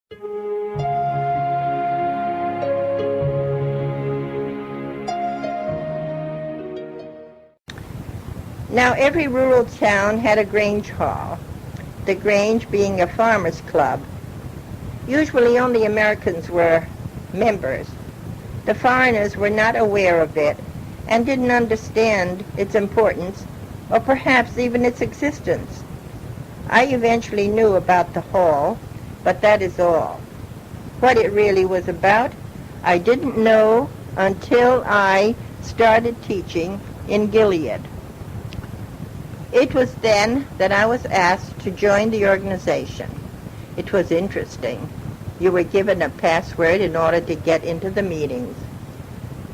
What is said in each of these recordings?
Now, every rural town had a Grange Hall, the Grange being a farmers' club. Usually only Americans were members. The foreigners were not aware of it and didn't understand its importance or perhaps even its existence. I eventually knew about the hall, but that is all. What it really was about, I didn't know until I started teaching in Gilead. It was then that I was asked to join the organization. It was interesting. You were given a password in order to get into the meetings.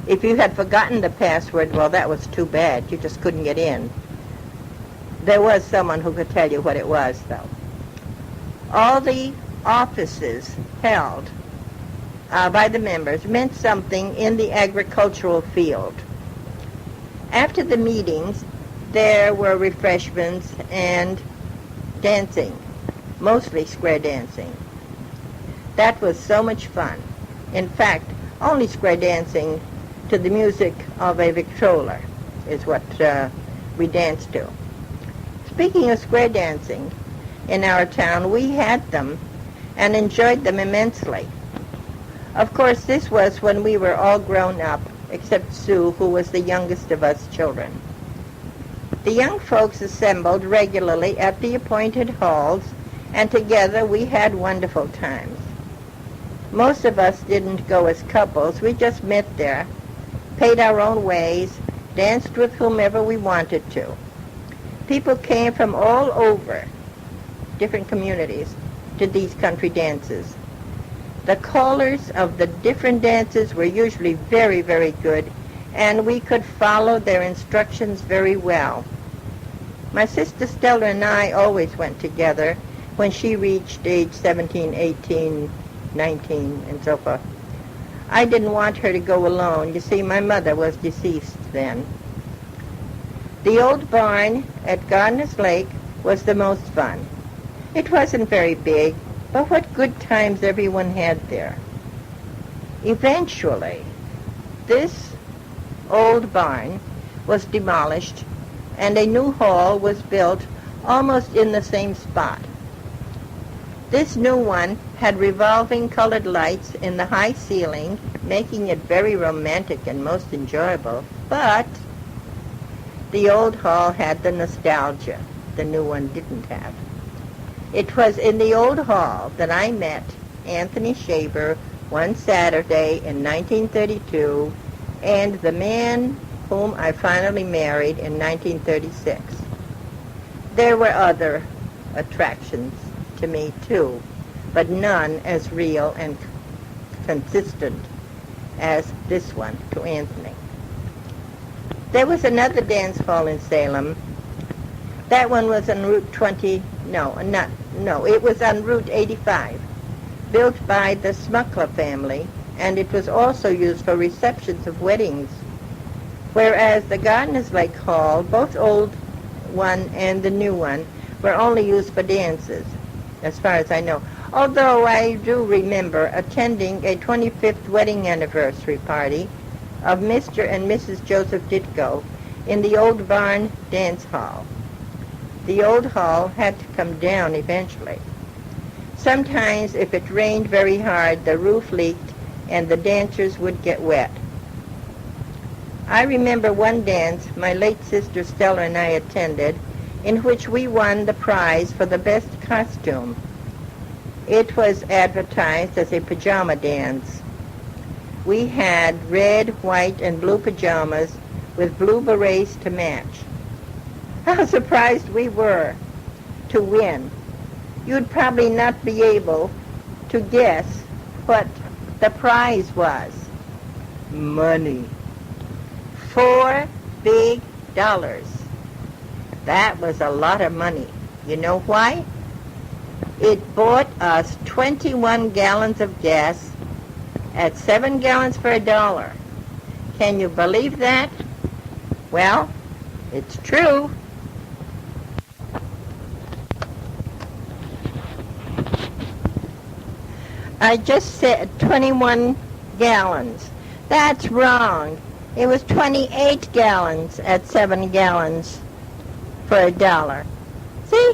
If you had forgotten the password, well, that was too bad. You just couldn't get in. There was someone who could tell you what it was, though. All the offices held by the members meant something in the agricultural field. After the meetings, there were refreshments and dancing, mostly square dancing. That was so much fun. In fact, only square dancing to the music of a Victrola is what we danced to. Speaking of square dancing, in our town we had them and enjoyed them immensely. Of course, this was when we were all grown up, except Sue, who was the youngest of us children. The young folks assembled regularly at the appointed halls, and together we had wonderful times. Most of us didn't go as couples. We just met there, paid our own ways, danced with whomever we wanted to. People came from all over, different communities, to these country dances. The callers of the different dances were usually very, very good, and we could follow their instructions very well. My sister Stella and I always went together when she reached age 17, 18, 19, and so forth. I didn't want her to go alone. You see, my mother was deceased then. The old barn at Gardener's Lake was the most fun. It wasn't very big, but what good times everyone had there. Eventually, this old barn was demolished and a new hall was built almost in the same spot. This new one had revolving colored lights in the high ceiling, making it very romantic and most enjoyable, but the old hall had the nostalgia the new one didn't have. It was in the old hall that I met Anthony Schaeber one Saturday in 1932 and the man whom I finally married in 1936. There were other attractions to me, too, but none as real and consistent as this one to Anthony. There was another dance hall in Salem. That one was on Route 20, it was on Route 85, built by the Smuckler family, and it was also used for receptions of weddings, whereas the Gardener's Lake Hall, both old one and the new one, were only used for dances, as far as I know. Although I do remember attending a 25th wedding anniversary party of Mr. and Mrs. Joseph Ditko in the old barn dance hall. The old hall had to come down eventually. Sometimes, if it rained very hard, the roof leaked and the dancers would get wet. I remember one dance my late sister Stella and I attended, in which we won the prize for the best costume. It was advertised as a pajama dance. We had red, white, and blue pajamas with blue berets to match. How surprised we were to win. You'd probably not be able to guess what the prize was. Money. $4 big. That was a lot of money. You know why? It bought us 21 gallons of gas at 7 gallons for $1. Can you believe that? Well, it's true. I just said 21 gallons. That's wrong. It was 28 gallons at 7 gallons for $1. See?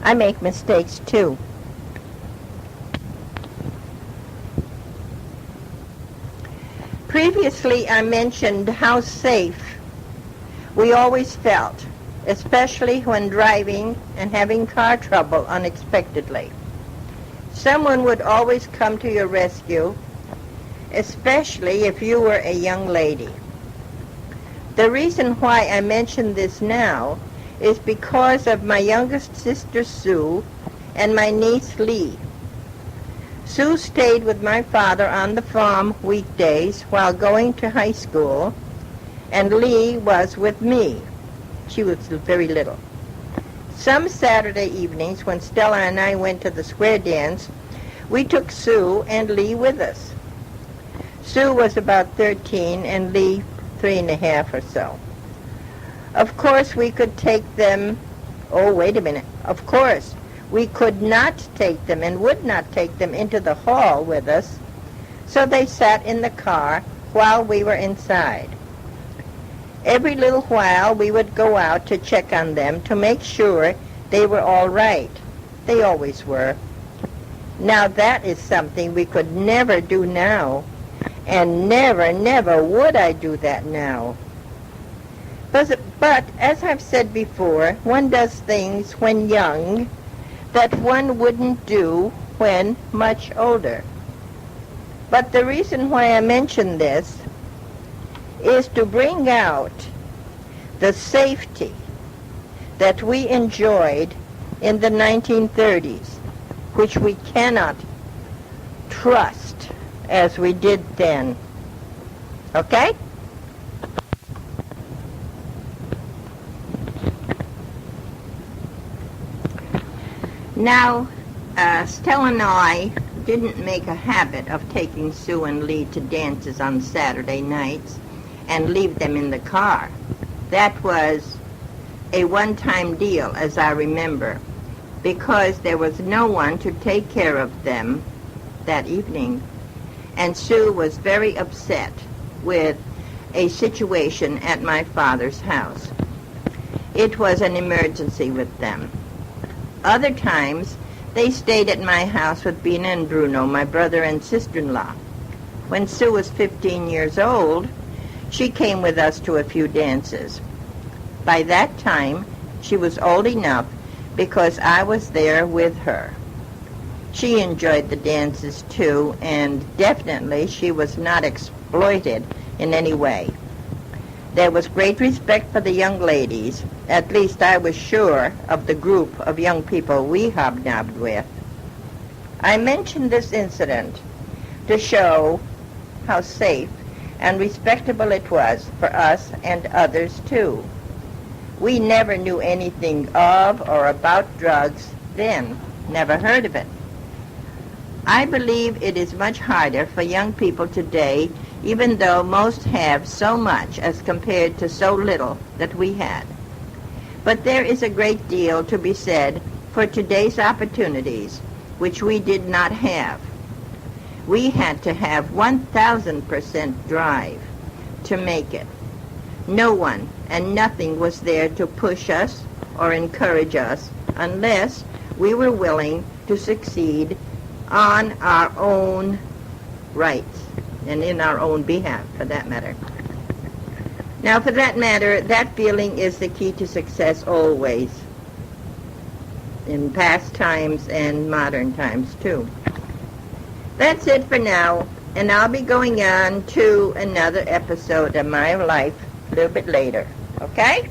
I make mistakes too. Previously, I mentioned how safe we always felt, especially when driving and having car trouble unexpectedly. Someone would always come to your rescue, especially if you were a young lady. The reason why I mention this now is because of my youngest sister Sue and my niece Lee. Sue stayed with my father on the farm weekdays while going to high school, and Lee was with me. She was very little. Some Saturday evenings when Stella and I went to the square dance, we took Sue and Lee with us. Sue was about 13 and Lee 3.5 or so. Of course we could take them, of course we could not take them and would not take them into the hall with us, so they sat in the car while we were inside. Every little while we would go out to check on them to make sure they were all right. They always were. Now that is something we could never do now, and never would I do that now. But as I've said before, one does things when young that one wouldn't do when much older. But the reason why I mention this is to bring out the safety that we enjoyed in the 1930s, which we cannot trust as we did then. Okay? Now, Stella and I didn't make a habit of taking Sue and Lee to dances on Saturday nights and leave them in the car. That was a one-time deal, as I remember, because there was no one to take care of them that evening. And Sue was very upset with a situation at my father's house. It was an emergency with them. Other times, they stayed at my house with Bina and Bruno, my brother and sister-in-law. When Sue was 15 years old, she came with us to a few dances. By that time, she was old enough because I was there with her. She enjoyed the dances too, and definitely she was not exploited in any way. There was great respect for the young ladies. At least I was sure of the group of young people we hobnobbed with. I mention this incident to show how safe and respectable it was for us and others too. We never knew anything of or about drugs then, never heard of it. I believe it is much harder for young people today, even though most have so much as compared to so little that we had. But there is a great deal to be said for today's opportunities, which we did not have. We had to have 1,000% drive to make it. No one and nothing was there to push us or encourage us unless we were willing to succeed on our own rights and in our own behalf, for that matter. Now, for that matter, that feeling is the key to success always, in past times and modern times, too. That's it for now, and I'll be going on to another episode of my life a little bit later, okay?